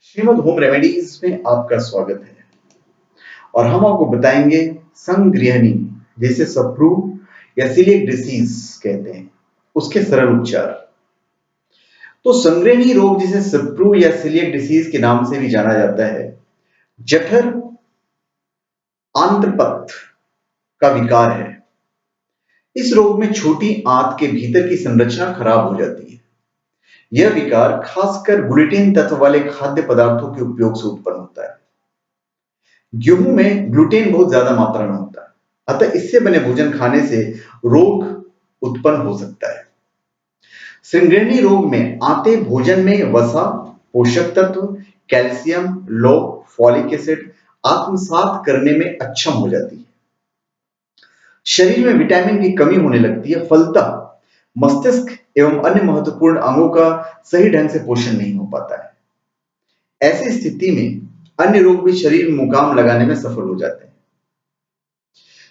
Shrimad home remedies में आपका स्वागत है और हम आपको बताएंगे संगृहणी जैसे सप्रू या सीलिएक डिसीज कहते हैं उसके सरल उपचार। तो संगृहणी रोग जिसे सप्रू या सीलिएक डिसीज के नाम से भी जाना जाता है जठर आंत्रपथ का विकार है। इस रोग में छोटी आंत के भीतर की संरचना खराब हो जाती है। यह विकार खासकर ग्लूटेन तत्व वाले खाद्य पदार्थों के उपयोग से उत्पन्न होता है। गेहूं में ग्लूटेन बहुत ज्यादा मात्रा में होता है, अतः इससे बने भोजन खाने से रोग उत्पन्न हो सकता है। संगृहणी रोग में आते भोजन में वसा, पोषक तत्व, कैल्शियम, लौह, फॉलिक एसिड आत्मसात करने में अक्षम हो जाती है। शरीर में विटामिन की कमी होने लगती है। फलतः मस्तिष्क एवं अन्य महत्वपूर्ण अंगों का सही ढंग से पोषण नहीं हो पाता है। ऐसी स्थिति में अन्य रोग भी शरीर में मुकाम लगाने में सफल हो जाते हैं।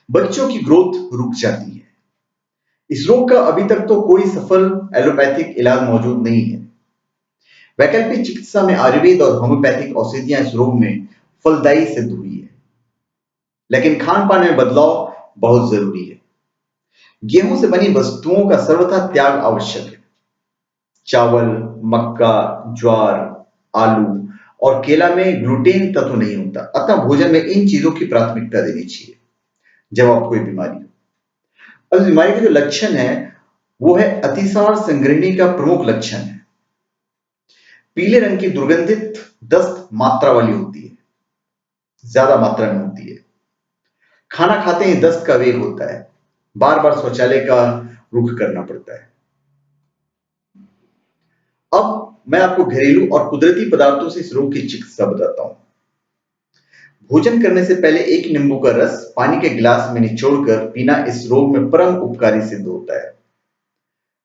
बच्चों की ग्रोथ रुक जाती है। इस रोग का अभी तक तो कोई सफल एलोपैथिक इलाज मौजूद नहीं है। वैकल्पिक चिकित्सा में आयुर्वेद और होम्योपैथिक औषधियां इस रोग में फलदायी सिद्ध हुई है, लेकिन खान पान में बदलाव बहुत जरूरी है। गेहूं से बनी वस्तुओं का सर्वथा त्याग आवश्यक है। चावल, मक्का, ज्वार, आलू और केला में ग्लूटेन तत्व नहीं होता, अतः भोजन में इन चीजों की प्राथमिकता देनी चाहिए जब आपको कोई बीमारी हो। अब बीमारी के जो लक्षण है वो है अतिसार संगृहणी का प्रमुख लक्षण है। पीले रंग की दुर्गंधित दस्त मात्रा वाली होती है, ज्यादा मात्रा में होती है। खाना खाते ही दस्त का वेग होता है। बार बार शौचालय का रुख करना पड़ता है। अब मैं आपको घरेलू और कुदरती पदार्थों से इस रोग की चिकित्सा बताता हूं। भोजन करने से पहले एक नींबू का रस पानी के गिलास में निचोड़कर पीना इस रोग में परम उपकारी सिद्ध होता है।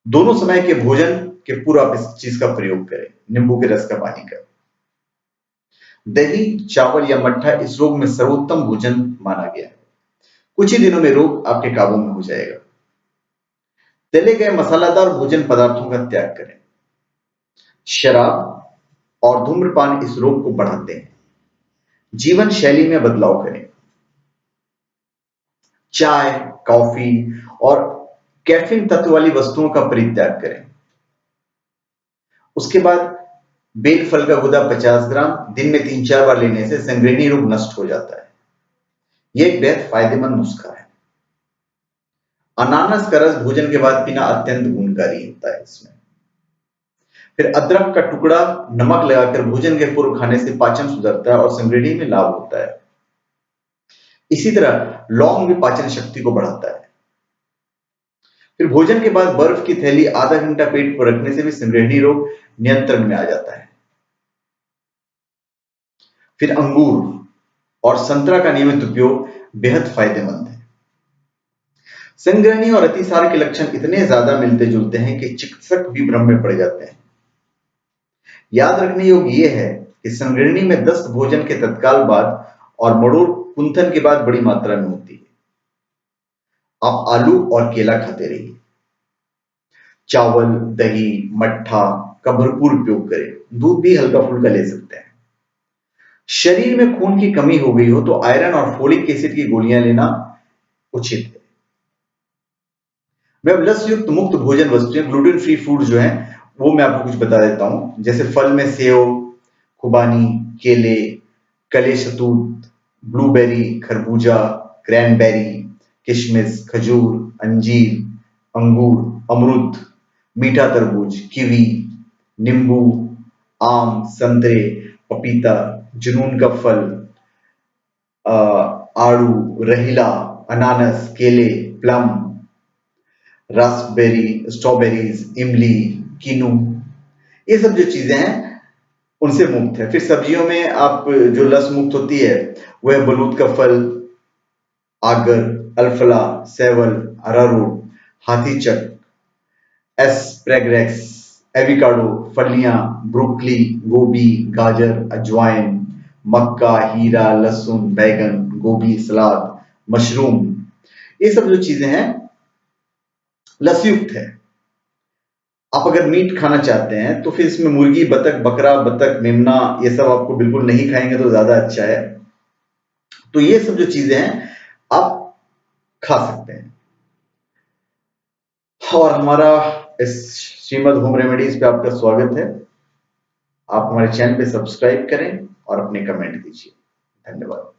दोनों समय के भोजन के पूर्व आप इस चीज का प्रयोग करें, नींबू के रस का पानी का। दही, चावल या मट्ठा इस रोग में सर्वोत्तम भोजन माना गया है। कुछ ही दिनों में रोग आपके काबू में हो जाएगा। तले गए मसालादार भोजन पदार्थों का त्याग करें। शराब और धूम्रपान इस रोग को बढ़ाते हैं। जीवन शैली में बदलाव करें। चाय, कॉफी और कैफीन तत्व वाली वस्तुओं का परित्याग करें। उसके बाद बेल फल का गुदा 50 ग्राम दिन में 3-4 बार लेने से संगृहणी रोग नष्ट हो जाता है। यह एक बेहद फायदेमंद नुस्खा है। अनानास का रस भोजन के बाद पीना अत्यंत गुणकारी होता है इसमें। फिर अदरक का टुकड़ा नमक लगाकर भोजन के पूर्व खाने से पाचन सुधरता है और संगृहणी में लाभ होता है। इसी तरह लौंग भी पाचन शक्ति को बढ़ाता है। फिर भोजन के बाद बर्फ की थैली आधा घंटा पेट पर रखने से भी संगृहणी रोग नियंत्रण में आ जाता है। फिर अंगूर और संतरा का नियमित उपयोग बेहद फायदेमंद है। संगृहणी और अतिसार के लक्षण इतने ज्यादा मिलते जुलते हैं कि चिकित्सक भी भ्रम में पड़ जाते हैं। याद रखने योग्य यह है कि संगृहणी में दस्त भोजन के तत्काल बाद और मरोड़ कुंथन के बाद बड़ी मात्रा में होती है। आप आलू और केला खाते रहिए। चावल, दही, मट्ठा का भरपूर उपयोग करें। दूध भी हल्का फुल्का ले सकते हैं। शरीर में खून की कमी हो गई हो तो आयरन और फोलिक एसिड की गोलियां लेना उचित है। मैं अब लस युक्त मुक्त भोजन वस्तुएं, ग्लूटेन फ्री फूड जो हैं वो मैं आपको कुछ बता देता हूं। जैसे फल में सेव, खुबानी, केले, कले शतूत, ब्लूबेरी, खरबूजा, क्रैनबेरी, किशमिश, खजूर, अंजीर, अंगूर, अमरूद, मीठा तरबूज, कीवी, नींबू, आम, संतरे, पपीता, जुनून का फल, आड़ू, रहीला, अनानास, केले, प्लम, रास्पबेरी, स्ट्रॉबेरीज, इमली, किनू, ये सब जो चीजें हैं उनसे मुक्त है। फिर सब्जियों में आप जो लस मुक्त होती है वह बलूत का फल, आगर, अल्फला, सेवल, अरारोट, हाथीचक, एस्प्रेगरेक्स, एविकाडो, फलियां, ब्रोकली, गोभी, गाजर, अजवाइन, मक्का, हीरा, लहसुन, बैगन, गोभी, सलाद, मशरूम, ये सब जो चीजें हैं लसयुक्त है। आप अगर मीट खाना चाहते हैं तो फिर इसमें मुर्गी, बतख, बकरा, बतख, मेमना ये सब आपको बिल्कुल नहीं खाएंगे तो ज्यादा अच्छा है। तो ये सब जो चीजें हैं आप खा सकते हैं। और हमारा इस श्रीमद होम रेमेडीज पे आपका स्वागत है। आप हमारे चैनल पे सब्सक्राइब करें और अपने कमेंट दीजिए। धन्यवाद।